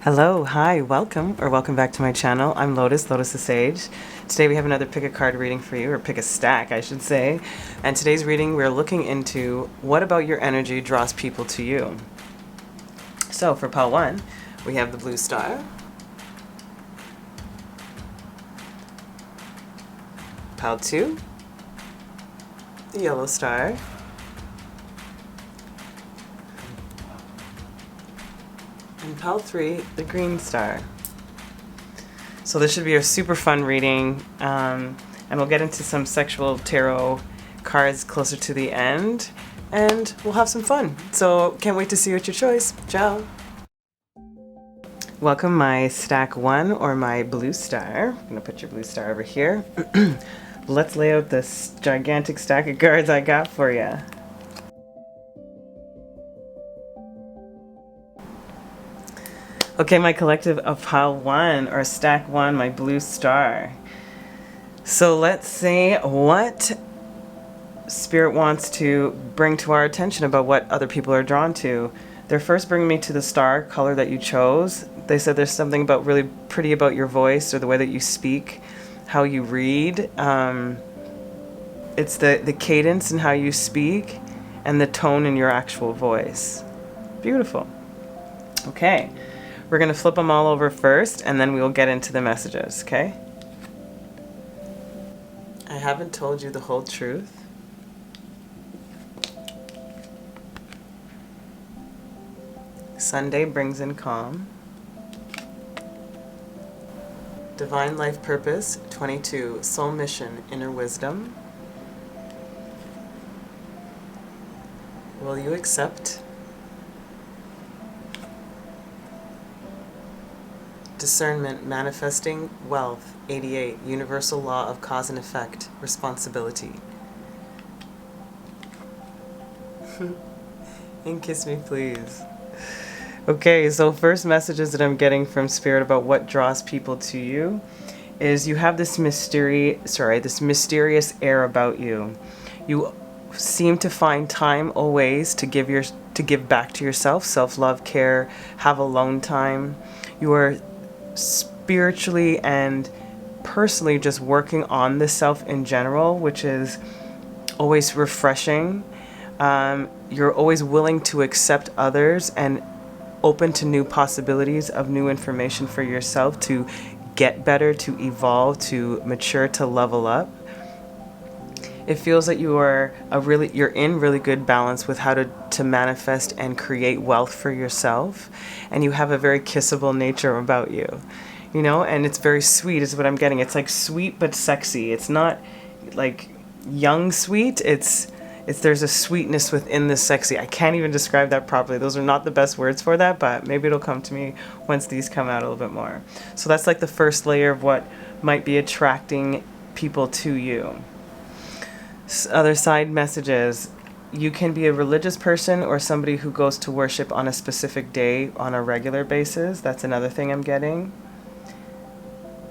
Hello, hi, welcome back to my channel. I'm Lotusthesage. Today we have another pick a card reading for you, or pick a stack, I should say. And today's reading, we're looking into what about your energy draws people to you. So for pile 1, we have the blue star. Pile 2, the yellow star. And pile 3, the green star. So this should be a super fun reading, and we'll get into some sexual tarot cards closer to the end, and we'll have some fun. So can't wait to see you at your choice. Ciao. Welcome my stack 1, or my blue star. I'm gonna put your blue star over here. Let's lay out this gigantic stack of cards I got for you. Okay, my collective of pile 1, or stack 1, my blue star. So let's see what Spirit wants to bring to our attention about what other people are drawn to. They're first bringing me to the star color that you chose. They said there's something about really pretty about your voice, or the way that you speak, how you read. It's the cadence in how you speak, and the tone in your actual voice. Beautiful. Okay. We're going to flip them all over first, and then we will get into the messages, okay? I haven't told you the whole truth. Sunday brings in calm. Divine life purpose, 22, soul mission, inner wisdom. Will you accept? Discernment, manifesting wealth, 88, universal law of cause and effect, responsibility. And kiss me, please. Okay, so first messages that I'm getting from Spirit about what draws people to you is you have this mysterious air about you. You seem to find time always to give back to yourself, self-love, care, have alone time. You are spiritually and personally just working on the self in general, which is always refreshing. You're always willing to accept others and open to new possibilities of new information for yourself, to get better, to evolve, to mature, to level up. It feels that you're in really good balance with how to manifest and create wealth for yourself, and you have a very kissable nature about you, you know, and it's very sweet is what I'm getting. It's like sweet but sexy. It's not like young sweet. It's there's a sweetness within the sexy. I can't even describe that properly. Those are not the best words for that, but maybe it'll come to me once these come out a little bit more. So that's like the first layer of what might be attracting people to you. Other side messages. You can be a religious person or somebody who goes to worship on a specific day on a regular basis. That's another thing I'm getting.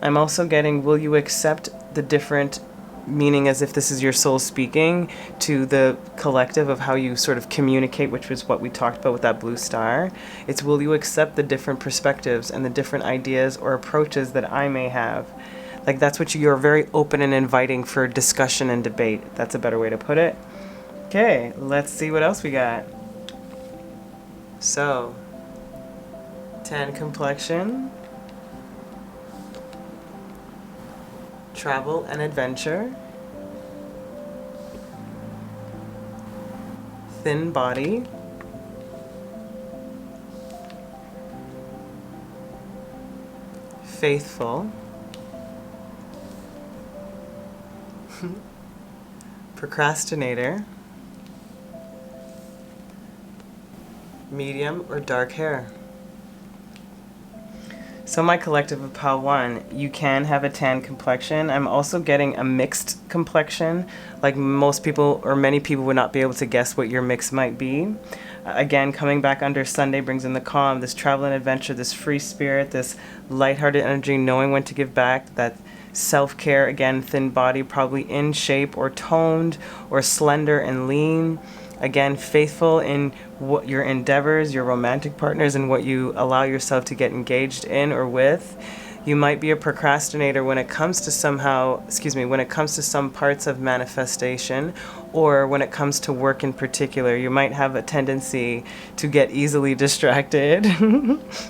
I'm also getting, will you accept the different meaning, as if this is your soul speaking to the collective of how you sort of communicate, which was what we talked about with that blue star. It's, will you accept the different perspectives and the different ideas or approaches that I may have? Like, that's what you're very open and inviting for discussion and debate. That's a better way to put it. Okay, let's see what else we got. So, 10 complexion, travel and adventure, thin body, faithful, procrastinator, medium or dark hair. So my collective of pile 1, you can have a tan complexion. I'm also getting a mixed complexion. Like most people or many people would not be able to guess what your mix might be. Again, coming back under Sunday brings in the calm, this travel and adventure, this free spirit, this lighthearted energy, knowing when to give back, that self-care, again, thin body, probably in shape or toned or slender and lean. Again, faithful in what your endeavors, your romantic partners, and what you allow yourself to get engaged in or with. You might be a procrastinator when it comes to when it comes to some parts of manifestation, or when it comes to work in particular. You might have a tendency to get easily distracted,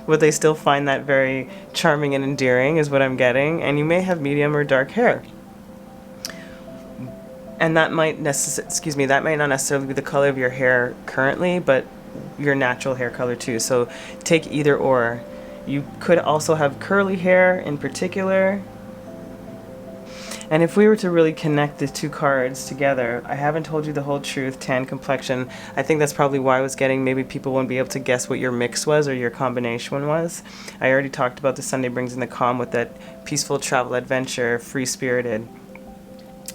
but they still find that very charming and endearing is what I'm getting. And you may have medium or dark hair. And that might that might not necessarily be the color of your hair currently, but your natural hair color too. So take either or. You could also have curly hair in particular. And if we were to really connect the two cards together, I haven't told you the whole truth, tan complexion. I think that's probably why I was getting maybe people wouldn't be able to guess what your mix was or your combination was. I already talked about the Sunday brings in the calm with that peaceful travel adventure, free-spirited.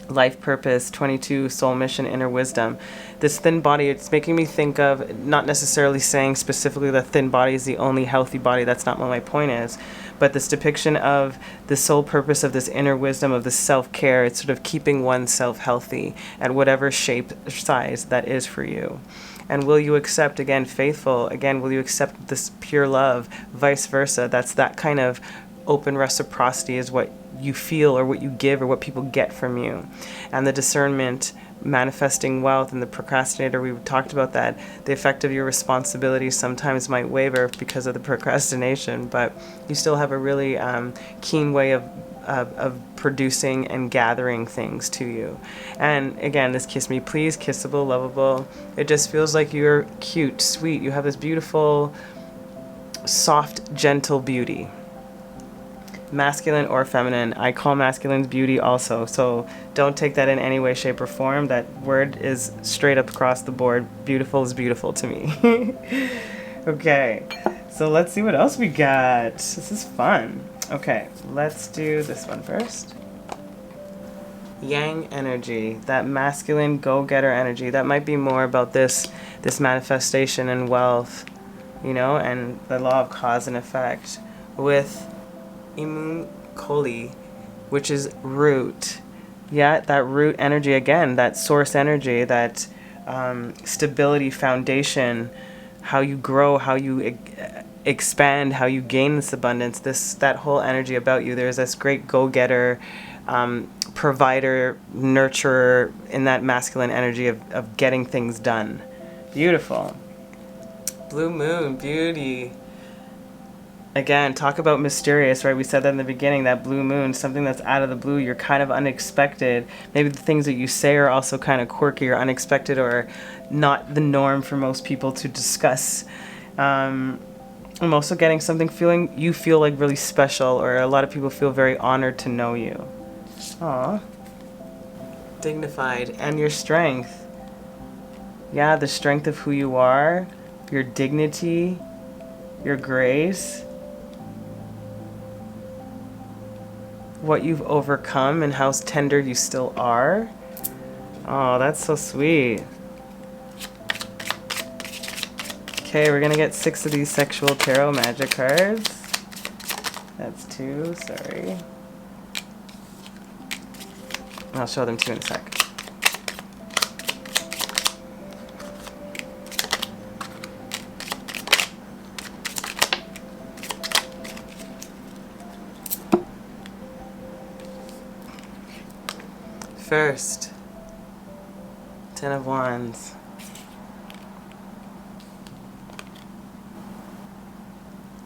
Life purpose, 22, soul mission, inner wisdom. This thin body, it's making me think of, not necessarily saying specifically that thin body is the only healthy body, that's not what my point is, but this depiction of the soul purpose of this inner wisdom, of this self-care. It's sort of keeping oneself healthy at whatever shape, size that is for you. And will you accept, again, faithful, again, will you accept this pure love, vice versa? That's that kind of open reciprocity is what you feel or what you give or what people get from you. And the discernment, manifesting wealth, and the procrastinator, we talked about that. The effect of your responsibilities sometimes might waver because of the procrastination, but you still have a really keen way of producing and gathering things to you. And again, this kiss me please, kissable, lovable, it just feels like you're cute, sweet. You have this beautiful, soft, gentle beauty. Masculine or feminine. I call masculines beauty also, so don't take that in any way, shape, or form. That word is straight up across the board. Beautiful is beautiful to me. Okay, so let's see what else we got. This is fun. Okay, let's do this one first. Yang energy, that masculine go-getter energy. That might be more about this manifestation and wealth, and the law of cause and effect. With Imun Koli, which is root. Yeah, that root energy that source energy, that stability, foundation, how you grow, how you expand, how you gain this abundance, that whole energy about you. There's this great go-getter, provider, nurturer in that masculine energy of getting things done. Beautiful. Blue moon, beauty. Again, talk about mysterious, right? We said that in the beginning, that blue moon, something that's out of the blue, you're kind of unexpected. Maybe the things that you say are also kind of quirky or unexpected or not the norm for most people to discuss. I'm also getting something you feel like really special, or a lot of people feel very honored to know you. Aw. Dignified. And your strength. Yeah, the strength of who you are, your dignity, your grace, what you've overcome, and how tender you still are. Oh, that's so sweet. Okay, we're gonna get 6 of these sexual tarot magic cards. That's 2, sorry. I'll show them to you in a sec. First, 10 of Wands.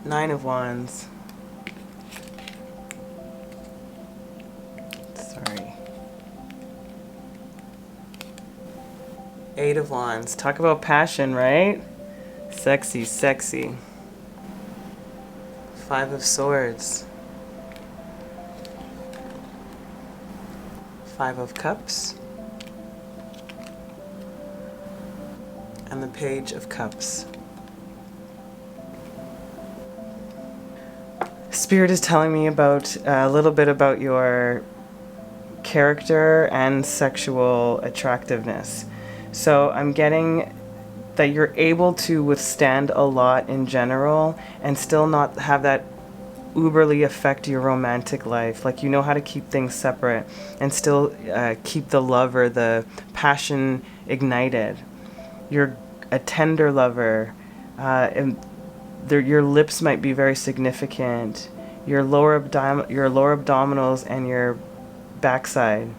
Nine of Wands. Sorry. 8 of Wands. Talk about passion, right? Sexy, sexy. 5 of Swords. 5 of Cups. And the Page of Cups. Spirit is telling me about a little bit about your character and sexual attractiveness. So I'm getting that you're able to withstand a lot in general and still not have that uberly affect your romantic life. Like, you know how to keep things separate and still keep the love or the passion ignited. You're a tender lover, and your lips might be very significant, your lower abdominals and your backside.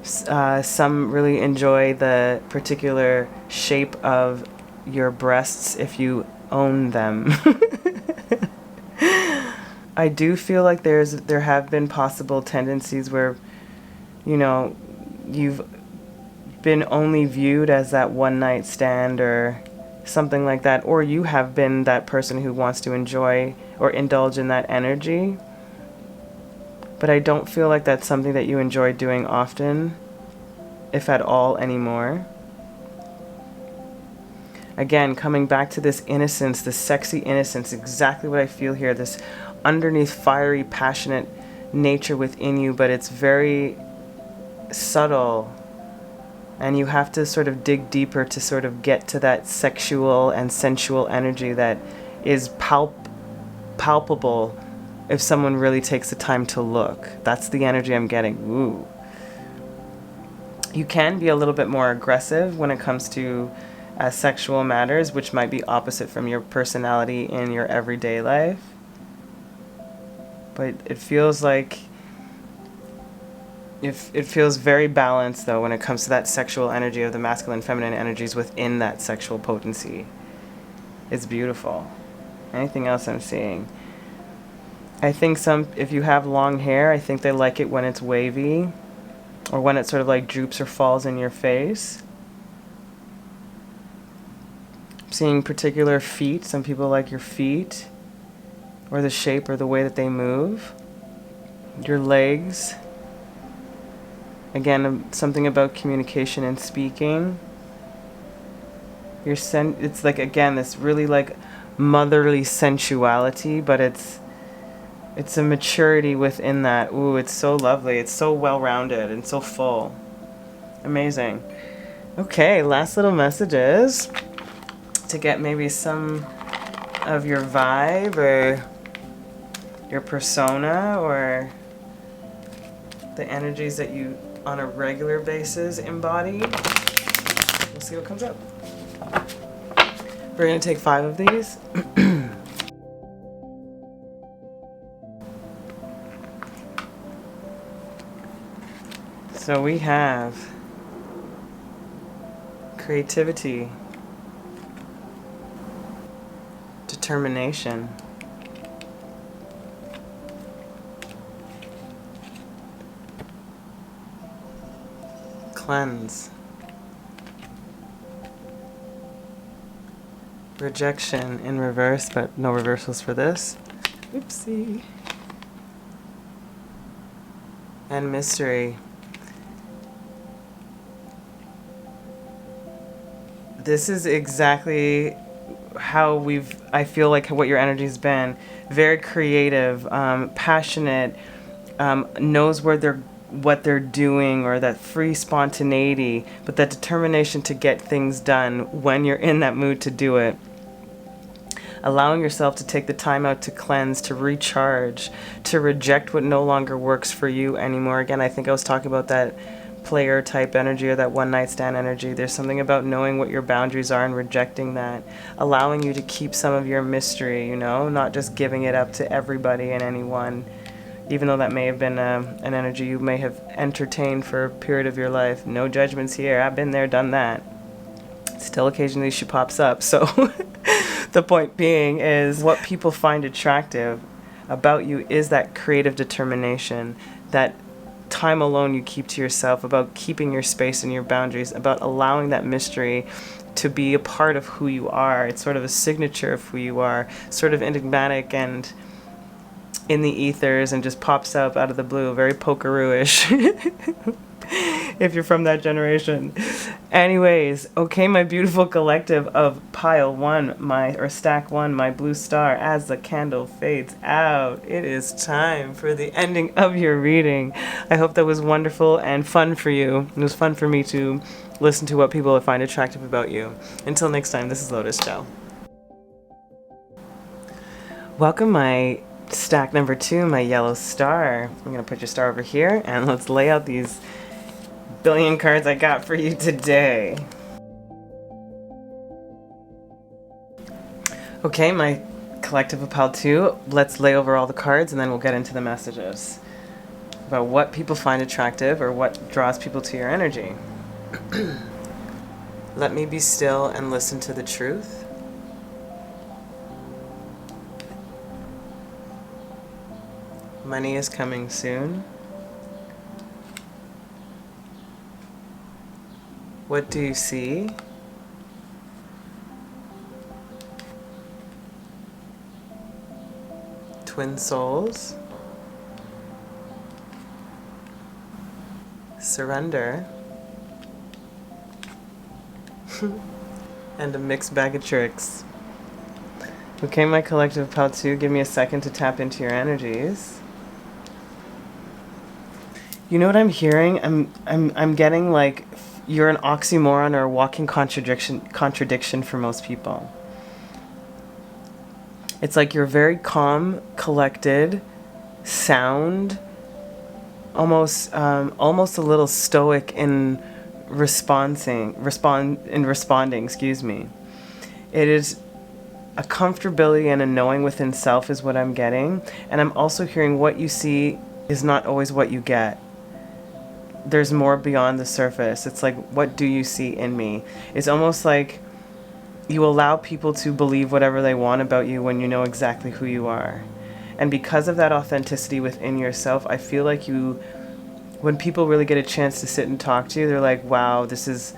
Some really enjoy the particular shape of your breasts if you own them. I do feel like there have been possible tendencies where, you know, you've been only viewed as that one night stand or something like that, or you have been that person who wants to enjoy or indulge in that energy. But I don't feel like that's something that you enjoy doing often, if at all, anymore. Again, coming back to this innocence, this sexy innocence, exactly what I feel here, this underneath fiery, passionate nature within you, but it's very subtle. And you have to sort of dig deeper to sort of get to that sexual and sensual energy that is palpable if someone really takes the time to look. That's the energy I'm getting. Ooh. You can be a little bit more aggressive when it comes to sexual matters, which might be opposite from your personality in your everyday life. But it feels like it feels very balanced, though, when it comes to that sexual energy of the masculine and feminine energies within that sexual potency. It's beautiful. Anything else I'm seeing? I think if you have long hair, I think they like it when it's wavy or when it sort of like droops or falls in your face. I'm seeing particular feet. Some people like your feet or the shape or the way that they move. Your legs. Again, something about communication and speaking. It's like, again, this really like motherly sensuality, but it's a maturity within that. Ooh, it's so lovely. It's so well-rounded and so full. Amazing. Okay, last little messages to get maybe some of your vibe or your persona or the energies that you on a regular basis embody. We'll see what comes up. We're going to take 5 of these. So we have creativity, determination, cleanse, rejection in reverse, but no reversals for this. Oopsie. And mystery. This is exactly how I feel like what your energy's been. Very creative, passionate, knows what they're doing, or that free spontaneity, but that determination to get things done when you're in that mood to do it. Allowing yourself to take the time out to cleanse, to recharge, to reject what no longer works for you anymore. Again, I think I was talking about that player type energy or that one night stand energy. There's something about knowing what your boundaries are and rejecting that, allowing you to keep some of your mystery, you know, not just giving it up to everybody and anyone, even though that may have been an energy you may have entertained for a period of your life. No judgments here. I've been there, done that. Still occasionally she pops up. So the point being is what people find attractive about you is that creative determination, that time alone you keep to yourself, about keeping your space and your boundaries, about allowing that mystery to be a part of who you are. It's sort of a signature of who you are, sort of enigmatic and in the ethers and just pops up out of the blue, very Pokeroo-ish. If you're from that generation. Anyways, okay, my beautiful collective of pile 1, or stack 1, my blue star, as the candle fades out, it is time for the ending of your reading. I hope that was wonderful and fun for you. It was fun for me to listen to what people find attractive about you. Until next time, this is Lotus. Ciao. Welcome, my stack number 2, my yellow star. I'm going to put your star over here, and let's lay out these billion cards I got for you today. Okay, my collective of Paltu, let's lay over all the cards and then we'll get into the messages about what people find attractive or what draws people to your energy. Let me be still and listen to the truth. Money is coming soon. What do you see? Twin souls. Surrender. And a mixed bag of tricks. Okay, my collective Paltu, give me a second to tap into your energies. You know what I'm hearing? I'm getting like you're an oxymoron or a walking contradiction for most people. It's like you're very calm, collected, sound, almost a little stoic in responding, excuse me. It is a comfortability and a knowing within self is what I'm getting. And I'm also hearing what you see is not always what you get. There's more beyond the surface. It's like, what do you see in me? It's almost like you allow people to believe whatever they want about you when you know exactly who you are. And because of that authenticity within yourself, I feel like when people really get a chance to sit and talk to you, they're like, wow, this is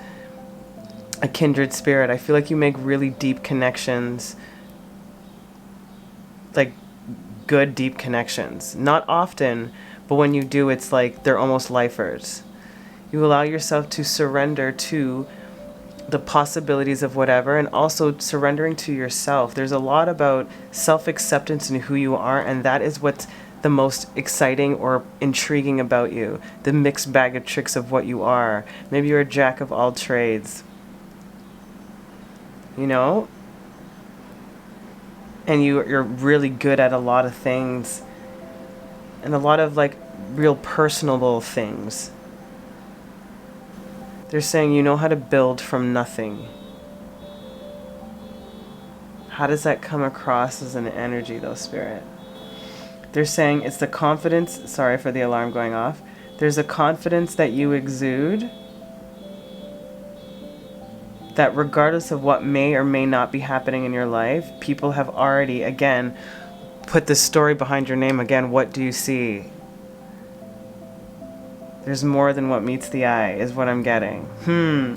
a kindred spirit. I feel like you make really deep connections, like good, deep connections. Not often, but when you do, it's like they're almost lifers. You allow yourself to surrender to the possibilities of whatever, and also surrendering to yourself. There's a lot about self-acceptance and who you are, and that is what's the most exciting or intriguing about you. The mixed bag of tricks of what you are. Maybe you're a jack of all trades. You know? And you're really good at a lot of things. And a lot of like real personable things. They're saying you know how to build from nothing. How does that come across as an energy though, Spirit? They're saying it's the confidence, sorry for the alarm going off. There's a confidence that you exude that regardless of what may or may not be happening in your life, people have already, again, put the story behind your name. Again, what do you see? There's more than what meets the eye, is what I'm getting.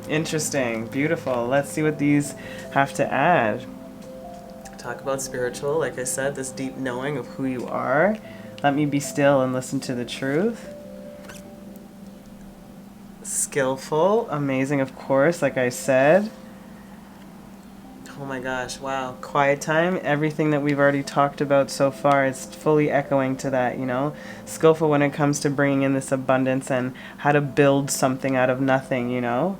Interesting. Beautiful. Let's see what these have to add. Talk about spiritual, like I said, this deep knowing of who you are. Let me be still and listen to the truth. Skillful. Amazing, of course, like I said. Oh my gosh, wow. Quiet time. Everything that we've already talked about so far is fully echoing to that, you know. Skillful when it comes to bringing in this abundance and how to build something out of nothing, you know.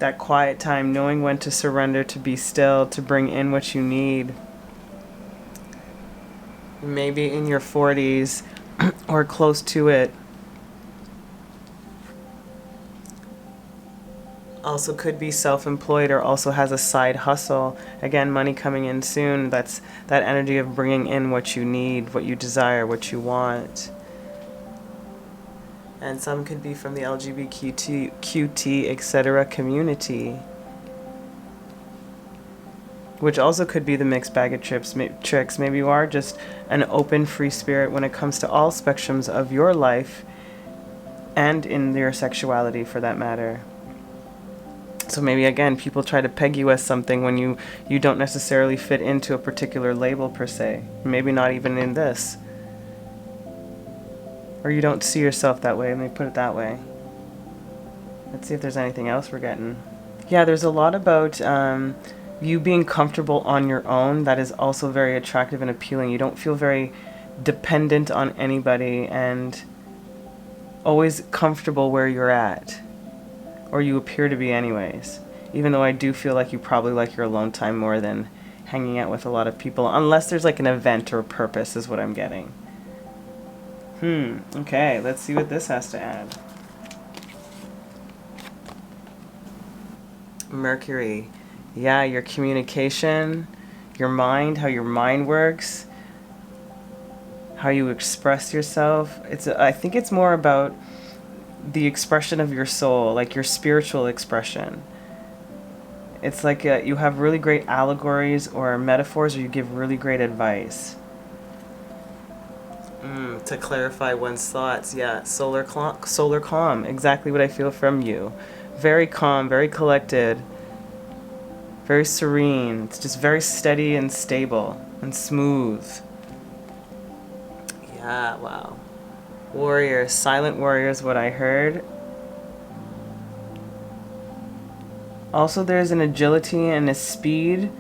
That quiet time, knowing when to surrender, to be still, to bring in what you need. Maybe in your 40s or close to it. Also could be self-employed or also has a side hustle. Again, money coming in soon. That's that energy of bringing in what you need, what you desire, what you want. And some could be from the LGBTQT, etc. community. Which also could be the mixed bag of tricks. Maybe you are just an open, free spirit when it comes to all spectrums of your life and in your sexuality for that matter. So maybe, again, people try to peg you as something when you don't necessarily fit into a particular label per se. Maybe not even in this. Or you don't see yourself that way. Let me put it that way. Let's see if there's anything else we're getting. Yeah, there's a lot about you being comfortable on your own. That is also very attractive and appealing. You don't feel very dependent on anybody and always comfortable where you're at. Or you appear to be anyways. Even though I do feel like you probably like your alone time more than hanging out with a lot of people. Unless there's like an event or a purpose is what I'm getting. Okay, let's see what this has to add. Mercury. Yeah, your communication, your mind, how your mind works, how you express yourself. I think it's more about the expression of your soul, like your spiritual expression. It's like you have really great allegories or metaphors, or you give really great advice. To clarify one's thoughts, yeah. Solar calm, exactly what I feel from you. Very calm, very collected, very serene. It's just very steady and stable and smooth. Yeah, wow. Warrior, silent warrior is what I heard. Also, there's an agility and a speed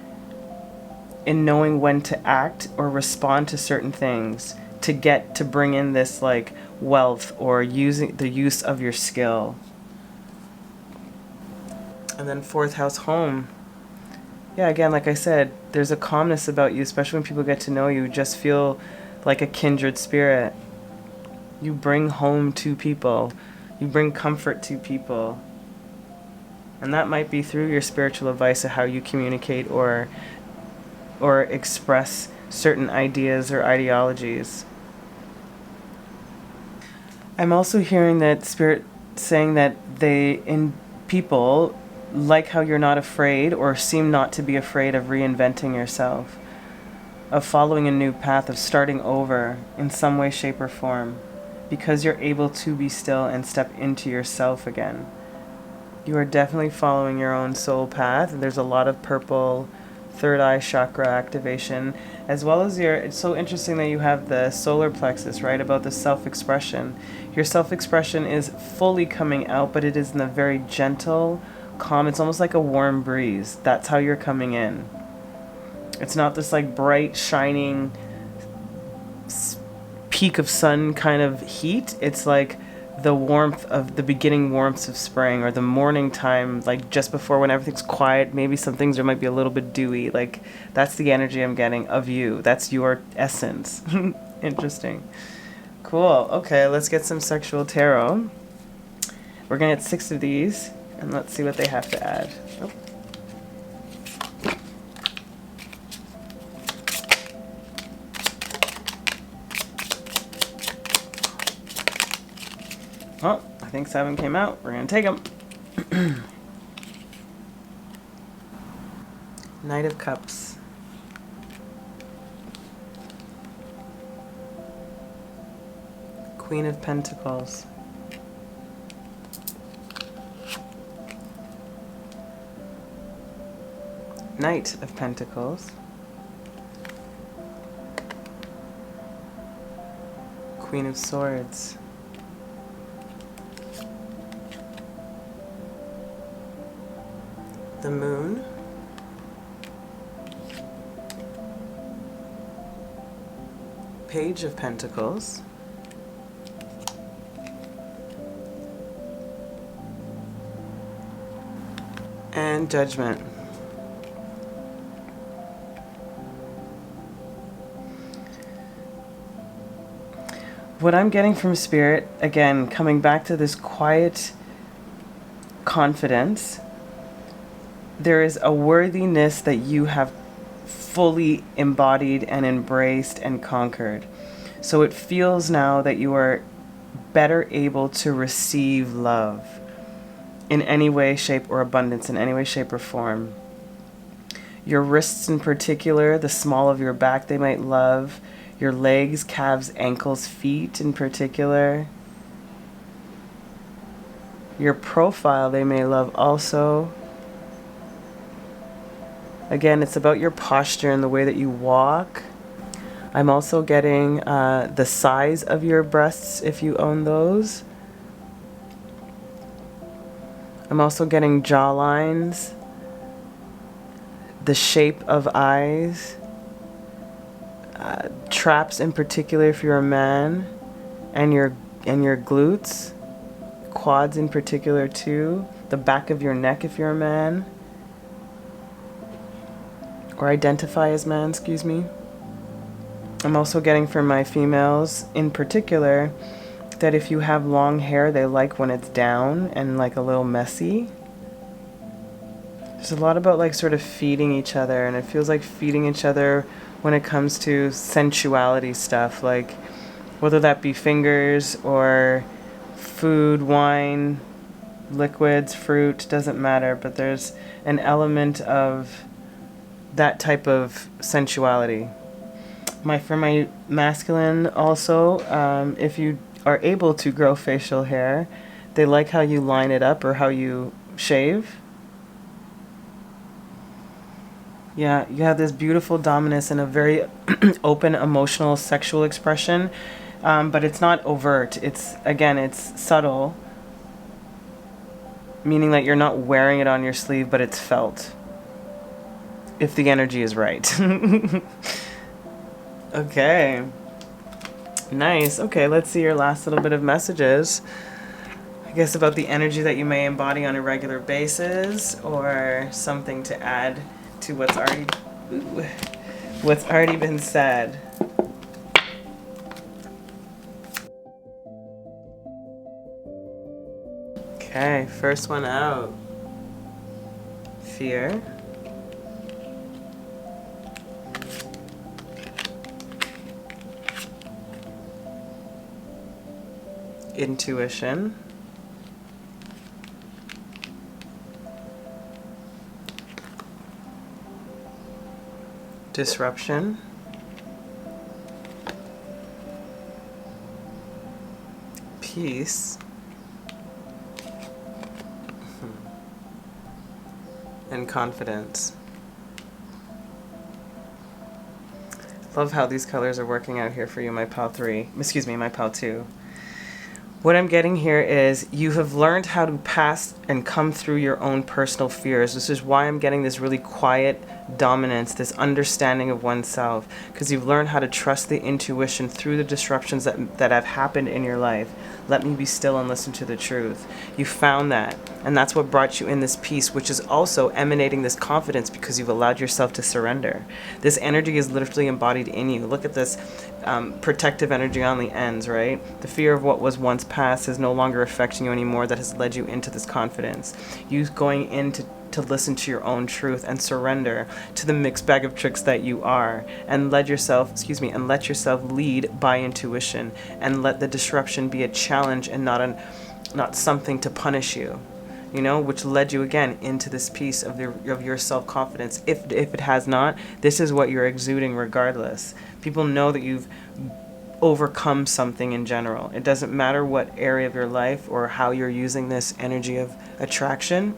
in knowing when to act or respond to certain things to bring in this like wealth or using the use of your skill. And then 4th house, home. Yeah, again, like I said, there's a calmness about you, especially when people get to know you. You just feel like a kindred spirit. You bring home to people. You bring comfort to people. And that might be through your spiritual advice of how you communicate or express certain ideas or ideologies. I'm also hearing that Spirit saying that people like how you're not afraid or seem not to be afraid of reinventing yourself, of following a new path, of starting over in some way, shape, or form, because you're able to be still and step into yourself again. You are definitely following your own soul path. There's a lot of purple third eye chakra activation, as well as it's so interesting that you have the solar plexus, right, about the self-expression. Your self-expression is fully coming out, but it is in a very gentle, calm, it's almost like a warm breeze. That's how you're coming in. It's not this like bright, shining peak of sun kind of heat. It's like the warmth of the beginning warmths of spring, or the morning time, like just before when everything's quiet. Maybe some things there might be a little bit dewy. Like that's the energy I'm getting of you. That's your essence. Interesting. Cool. Okay, let's get some sexual tarot. We're gonna get 6 of these, and let's see what they have to add. Oh. Oh, I think 7 came out. We're going to take them. Knight of Cups. Queen of Pentacles. Knight of Pentacles. Queen of Swords. The Moon. Page of Pentacles. And Judgment. What I'm getting from Spirit, again, coming back to this quiet confidence, there is a worthiness that you have fully embodied and embraced and conquered. So it feels now that you are better able to receive love in any way, shape, or abundance, in any way, shape, or form. Your wrists in particular, the small of your back, they might love. Your legs, calves, ankles, feet in particular. Your profile, they may love also. Again, it's about your posture and the way that you walk. I'm also getting the size of your breasts if you own those. I'm also getting jawlines, the shape of eyes, traps in particular if you're a man, and your glutes, quads in particular too, the back of your neck if you're a man. Or identify as man, excuse me. I'm also getting from my females in particular that if you have long hair, they like when it's down and like a little messy. There's a lot about like sort of feeding each other, and it feels like feeding each other when it comes to sensuality stuff, like whether that be fingers or food, wine, liquids, fruit, doesn't matter, but there's an element of that type of sensuality. For my masculine also, if you are able to grow facial hair, they like how you line it up or how you shave. Yeah, you have this beautiful dominance and a very open emotional sexual expression, but it's not overt. It's subtle, meaning that you're not wearing it on your sleeve, but it's felt, if the energy is right. Okay. Nice. Okay, let's see your last little bit of messages. I guess about the energy that you may embody on a regular basis, or something to add to what's already been said. Okay, first one out. Fear. Intuition. Disruption. Peace. And confidence. Love how these colors are working out here for you, my pal 3. Excuse me, my pal 2. What I'm getting here is you have learned how to pass and come through your own personal fears. This is why I'm getting this really quiet dominance, this understanding of oneself, because you've learned how to trust the intuition through the disruptions that have happened in your life. Let me be still and listen to the truth. You found that, and that's what brought you in this peace, which is also emanating this confidence because you've allowed yourself to surrender. This energy is literally embodied in you. Look at this protective energy on the ends, right? The fear of what was once past is no longer affecting you anymore. That has led you into this confidence. You going into to listen to your own truth and surrender to the mixed bag of tricks that you are, and let yourself lead by intuition, and let the disruption be a challenge and not something to punish you, which led you again into this piece of your self-confidence. If it has not, this is what you're exuding regardless. People know that you've overcome something in general. It doesn't matter what area of your life or how you're using this energy of attraction,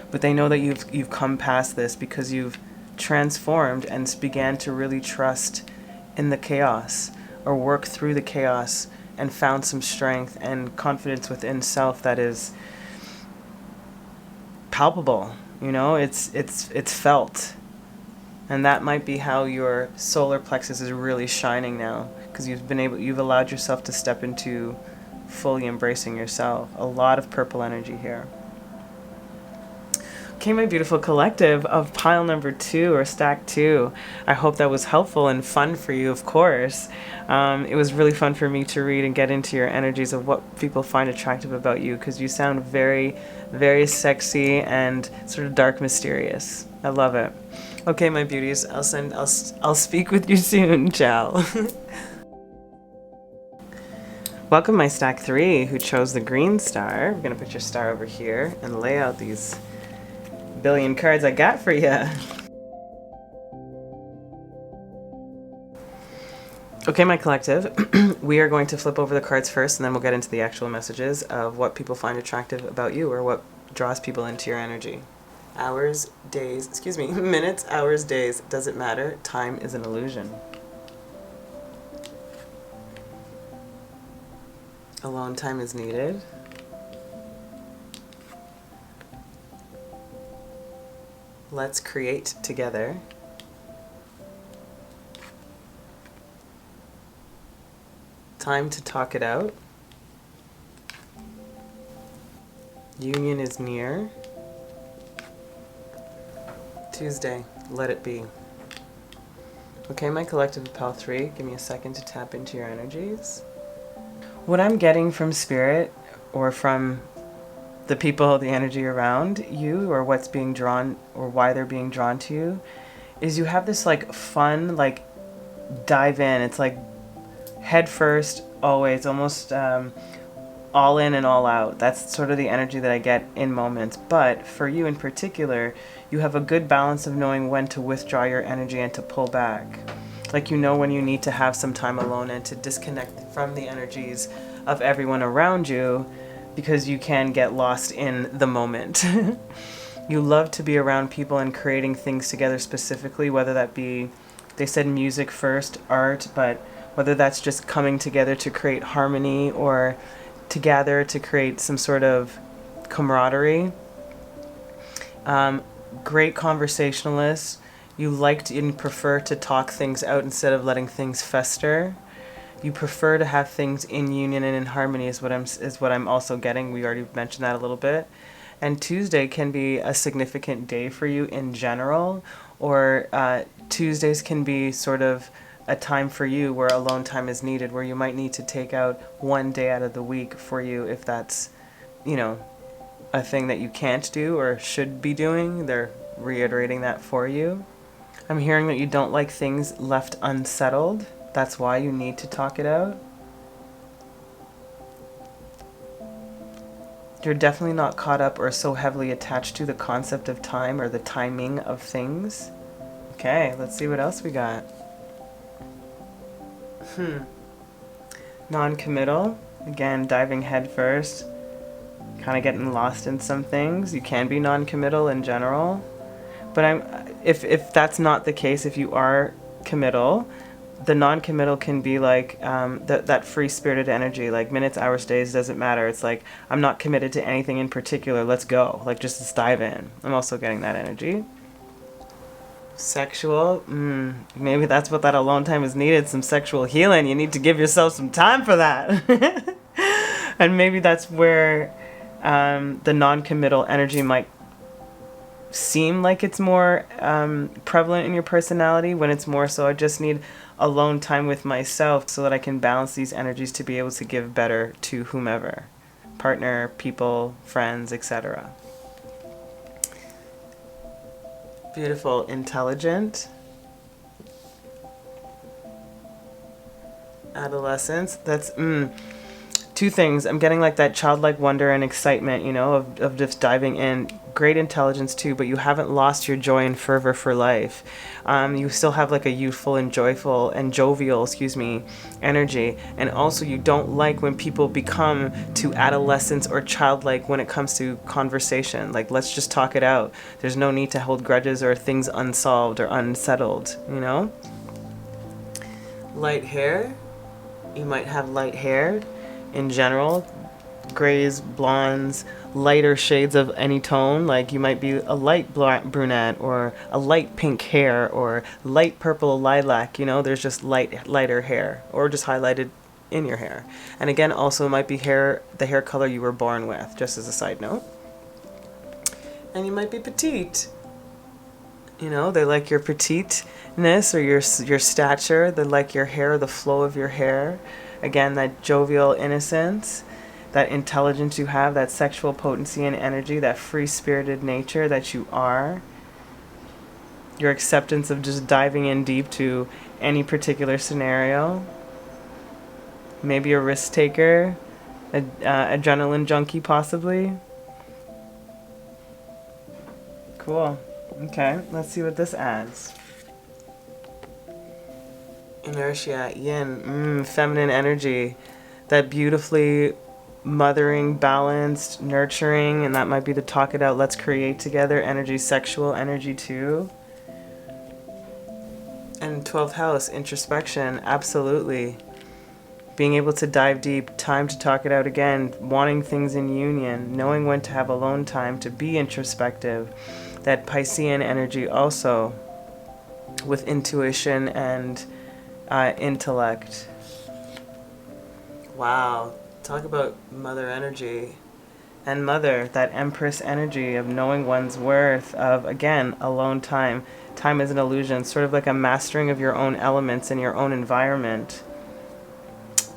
but they know that you've come past this because you've transformed and began to really trust in the chaos, or work through the chaos, and found some strength and confidence within self that is palpable. It's felt. And that might be how your solar plexus is really shining now, because you've allowed yourself to step into fully embracing yourself. A lot of purple energy here. Okay, my beautiful collective of pile number 2 or stack 2. I hope that was helpful and fun for you, of course. It was really fun for me to read and get into your energies of what people find attractive about you, because you sound very, very sexy and sort of dark mysterious. I love it. Okay, my beauties, I'll speak with you soon. Ciao. Welcome, my stack 3, who chose the green star. We're gonna put your star over here and lay out these billion cards I got for you. Okay, my collective, we are going to flip over the cards first, and then we'll get into the actual messages of what people find attractive about you, or what draws people into your energy. Minutes, hours, days, doesn't matter. Time is an illusion. Alone time is needed. Let's create together. Time to talk it out. Union is near. Tuesday, let it be. Okay, my collective of Pal 3, give me a second to tap into your energies. What I'm getting from Spirit, or from the people, the energy around you, or what's being drawn, or why they're being drawn to you, is you have this like fun, like dive in. It's like head first, always, almost all in and all out. That's sort of the energy that I get in moments. But for you in particular, you have a good balance of knowing when to withdraw your energy and to pull back. Like, you know when you need to have some time alone and to disconnect from the energies of everyone around you, because you can get lost in the moment. You love to be around people and creating things together specifically, whether that be, they said music first, art, but whether that's just coming together to create harmony or together to create some sort of camaraderie. Great conversationalists. You like to and prefer to talk things out instead of letting things fester. You prefer to have things in union and in harmony is what I'm also getting. We already mentioned that a little bit. And Tuesday can be a significant day for you in general, or Tuesdays can be sort of a time for you where alone time is needed, where you might need to take out one day out of the week for you if that's, a thing that you can't do or should be doing. They're reiterating that for you. I'm hearing that you don't like things left unsettled. That's why you need to talk it out. You're definitely not caught up or so heavily attached to the concept of time or the timing of things. Okay, let's see what else we got. Non-committal. Again, diving head first. Kind of getting lost in some things. You can be non-committal in general. But if that's not the case, if you are committal, the non-committal can be like that free-spirited energy, like minutes, hours, days, doesn't matter. It's like, I'm not committed to anything in particular. Let's go. Like, just let's dive in. I'm also getting that energy. Sexual, maybe that's what that alone time is needed, some sexual healing. You need to give yourself some time for that. And maybe that's where the non-committal energy might seem like it's more prevalent in your personality, when it's more so I just need alone time with myself so that I can balance these energies to be able to give better to whomever, partner, people, friends, etc. Beautiful. Intelligent. Adolescence. That's two things. I'm getting like that childlike wonder and excitement, of just diving in. Great intelligence too, but you haven't lost your joy and fervor for life. You still have like a youthful and joyful and jovial, energy. And also you don't like when people become too adolescence or childlike when it comes to conversation. Like, let's just talk it out. There's no need to hold grudges or things unsolved or unsettled, Light hair. You might have light hair in general. Grays, blondes, lighter shades of any tone. Like, you might be a light brunette or a light pink hair or light purple lilac. There's just lighter hair, or just highlighted in your hair. And again, also might be the hair color you were born with, just as a side note. And you might be petite. They like your petiteness or your stature. They like your hair, the flow of your hair. Again, that jovial innocence, that intelligence you have, that sexual potency and energy, that free-spirited nature that you are. Your acceptance of just diving in deep to any particular scenario. Maybe a risk taker, adrenaline junkie possibly. Cool. Okay, let's see what this adds. Inertia, yin, feminine energy, that beautifully mothering, balanced, nurturing, and that might be the talk it out, let's create together energy, sexual energy too. And 12th house, introspection, absolutely. Being able to dive deep, time to talk it out again, wanting things in union, knowing when to have alone time to be introspective. That Piscean energy also, with intuition and intellect. Wow, talk about mother energy. And mother, that empress energy of knowing one's worth, of, again, alone time. Time is an illusion, sort of like a mastering of your own elements in your own environment.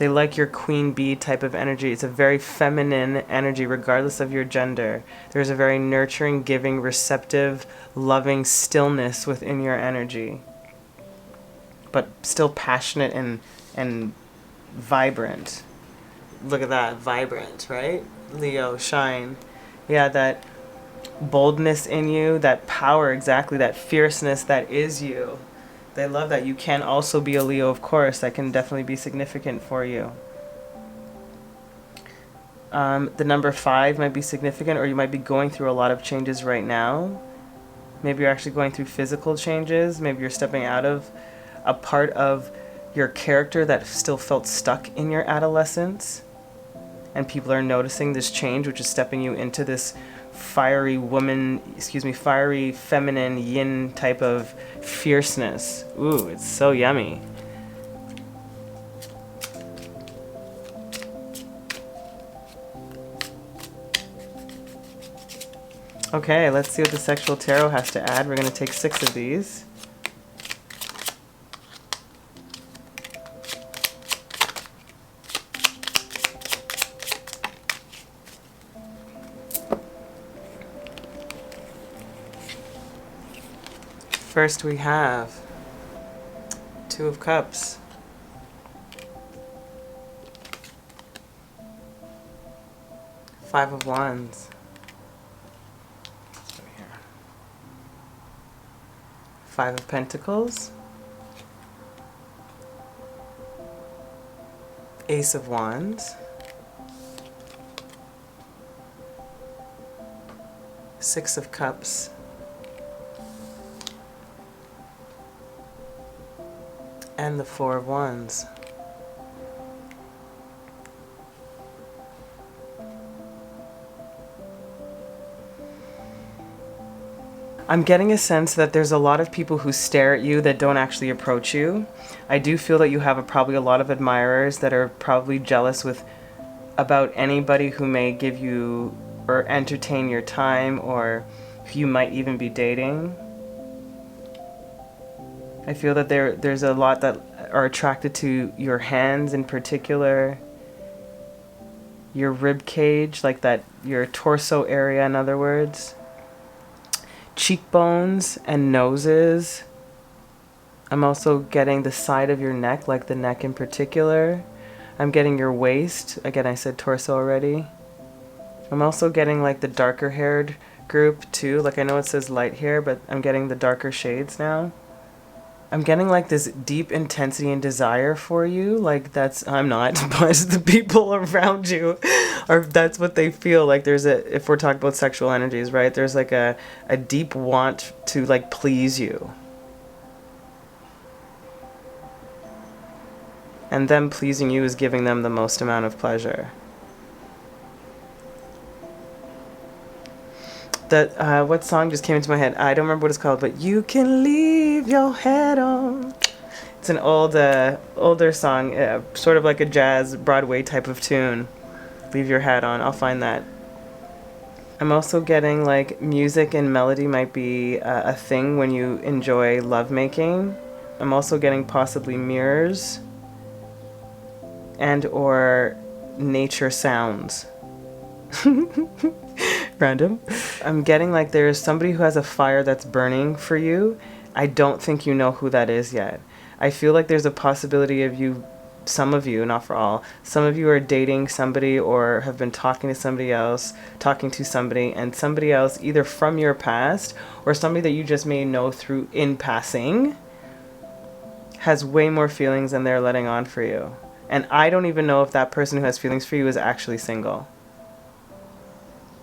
They like your queen bee type of energy. It's a very feminine energy, regardless of your gender. There's a very nurturing, giving, receptive, loving stillness within your energy. But still passionate and vibrant. Look at that, vibrant, right? Leo, shine. Yeah, that boldness in you, that power, exactly, that fierceness that is you. They love that. You can also be a Leo, of course. That can definitely be significant for you. The number 5 might be significant, or you might be going through a lot of changes right now. Maybe you're actually going through physical changes. Maybe you're stepping out of a part of your character that still felt stuck in your adolescence. And people are noticing this change, which is stepping you into this fiery feminine yin type of fierceness. Ooh, it's so yummy. Okay, let's see what the sexual tarot has to add. We're going to take 6 of these. First we have 2 of Cups, Five of Wands, 5 of Pentacles, Ace of Wands, 6 of Cups, and the 4 of Wands. I'm getting a sense that there's a lot of people who stare at you that don't actually approach you. I do feel that you have probably a lot of admirers that are probably jealous about anybody who may give you or entertain your time, or who you might even be dating. I feel that there's a lot that are attracted to your hands in particular, your rib cage, like that, your torso area, in other words, cheekbones and noses. I'm also getting the side of your neck, like the neck in particular. I'm getting your waist. Again, I said torso already. I'm also getting like the darker haired group too. Like, I know it says light hair, but I'm getting the darker shades now. I'm getting like this deep intensity and desire for you. Like, I'm not, but the people around you are, that's what they feel. Like, if we're talking about sexual energies, right? There's like a deep want to like please you. And them pleasing you is giving them the most amount of pleasure. That what song just came into my head? I don't remember what it's called, but you can leave your head on. It's an older song, sort of like a jazz Broadway type of tune. Leave your hat on. I'll find that. I'm also getting like music and melody might be a thing when you enjoy lovemaking. I'm also getting possibly mirrors and or nature sounds. Random. I'm getting like there's somebody who has a fire that's burning for you. I don't think you know who that is yet. I feel like there's a possibility of you, some of you, not for all, some of you are dating somebody or have been talking to somebody else, and somebody else either from your past or somebody that you just may know through in passing has way more feelings than they're letting on for you. And I don't even know if that person who has feelings for you is actually single.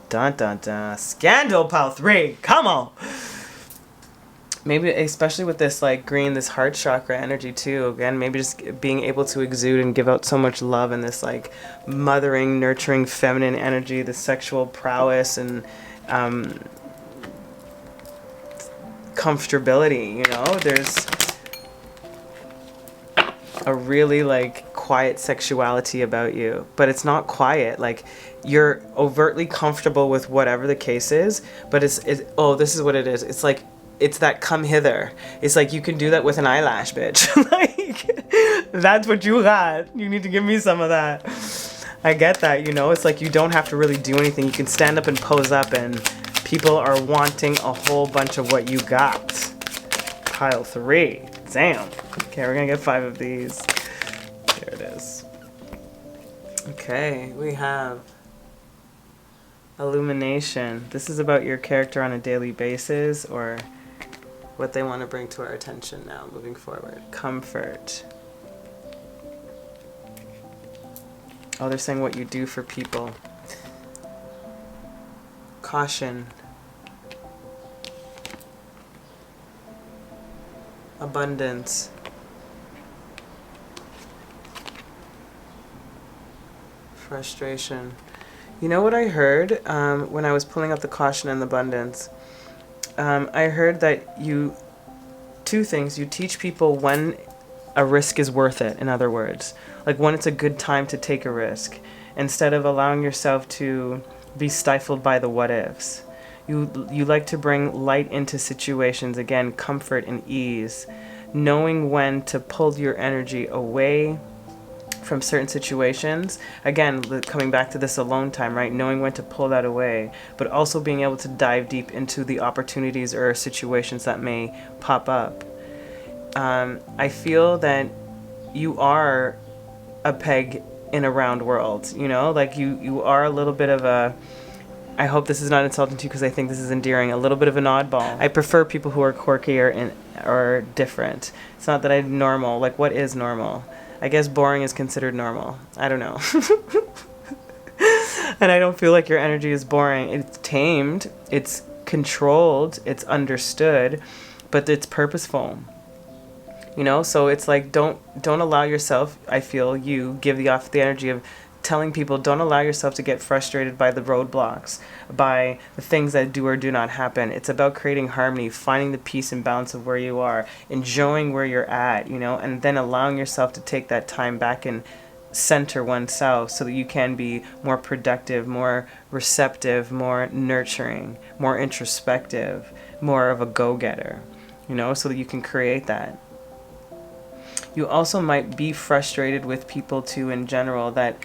Dun dun dun. Scandal, pal 3. Come on. Maybe especially with this like green, this heart chakra energy too. Again, maybe just being able to exude and give out so much love and this like mothering, nurturing, feminine energy, the sexual prowess and comfortability, you know? There's a really like quiet sexuality about you, but it's not quiet. Like, you're overtly comfortable with whatever the case is, but this is what it is. It's like it's that come hither. It's like, you can do that with an eyelash, bitch. Like, that's what you got. You need to give me some of that. I get that, you know? It's like, you don't have to really do anything. You can stand up and pose up, and people are wanting a whole bunch of what you got. Pile 3. Damn. Okay, we're gonna get 5 of these. There it is. Okay, we have illumination. This is about your character on a daily basis, or what they want to bring to our attention now, moving forward. Comfort. Oh, they're saying what you do for people. Caution. Abundance. Frustration. You know what I heard when I was pulling up the caution and the abundance? I heard that two things. You teach people when a risk is worth it, in other words. Like when it's a good time to take a risk, instead of allowing yourself to be stifled by the what ifs. You like to bring light into situations, again, comfort and ease, knowing when to pull your energy away from certain situations. Again, coming back to this alone time, right? Knowing when to pull that away, but also being able to dive deep into the opportunities or situations that may pop up. I feel that you are a peg in a round world, you know? Like you are a little bit of a, I hope this is not insulting to you because I think this is endearing, a little bit of an oddball. I prefer people who are quirky or different. It's not that I'm normal. Like, what is normal? I guess boring is considered normal. I don't know. And I don't feel like your energy is boring. It's tamed, it's controlled, it's understood, but it's purposeful. You know, so it's like, don't allow yourself, I feel you give off the energy of telling people, don't allow yourself to get frustrated by the roadblocks, by the things that do or do not happen. It's about creating harmony, finding the peace and balance of where you are, enjoying where you're at, you know, and then allowing yourself to take that time back and center oneself so that you can be more productive, more receptive, more nurturing, more introspective, more of a go-getter, you know, so that you can create that. You also might be frustrated with people too in general, that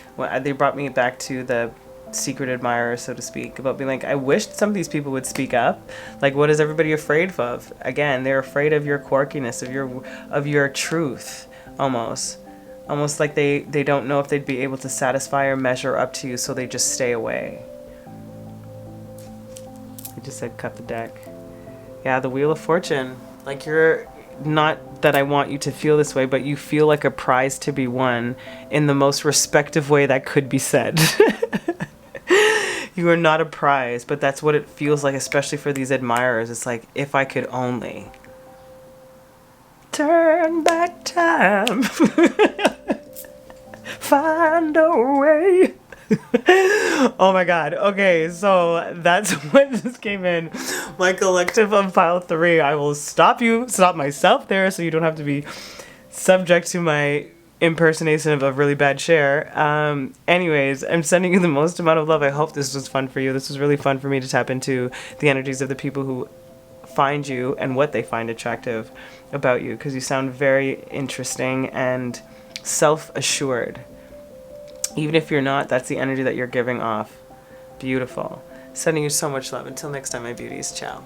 they brought me back to the secret admirer, so to speak, about being like, I wish some of these people would speak up. Like, what is everybody afraid of? Again, they're afraid of your quirkiness, of your truth, almost like they don't know if they'd be able to satisfy or measure up to you, so they just stay away. I just said cut the deck. Yeah, the Wheel of Fortune. Like, you're not that I want you to feel this way, but you feel like a prize to be won in the most respective way that could be said. You are not a prize, but that's what it feels like, especially for these admirers. It's like, if I could only turn back time, find a way. Oh my god. Okay, so that's what just came in. My collective of pile 3. I will stop myself there so you don't have to be subject to my impersonation of a really bad share. Anyways, I'm sending you the most amount of love. I hope this was fun for you. This was really fun for me to tap into the energies of the people who find you and what they find attractive about you, because you sound very interesting and self-assured. Even if you're not, that's the energy that you're giving off. Beautiful. Sending you so much love. Until next time, my beauties. Ciao.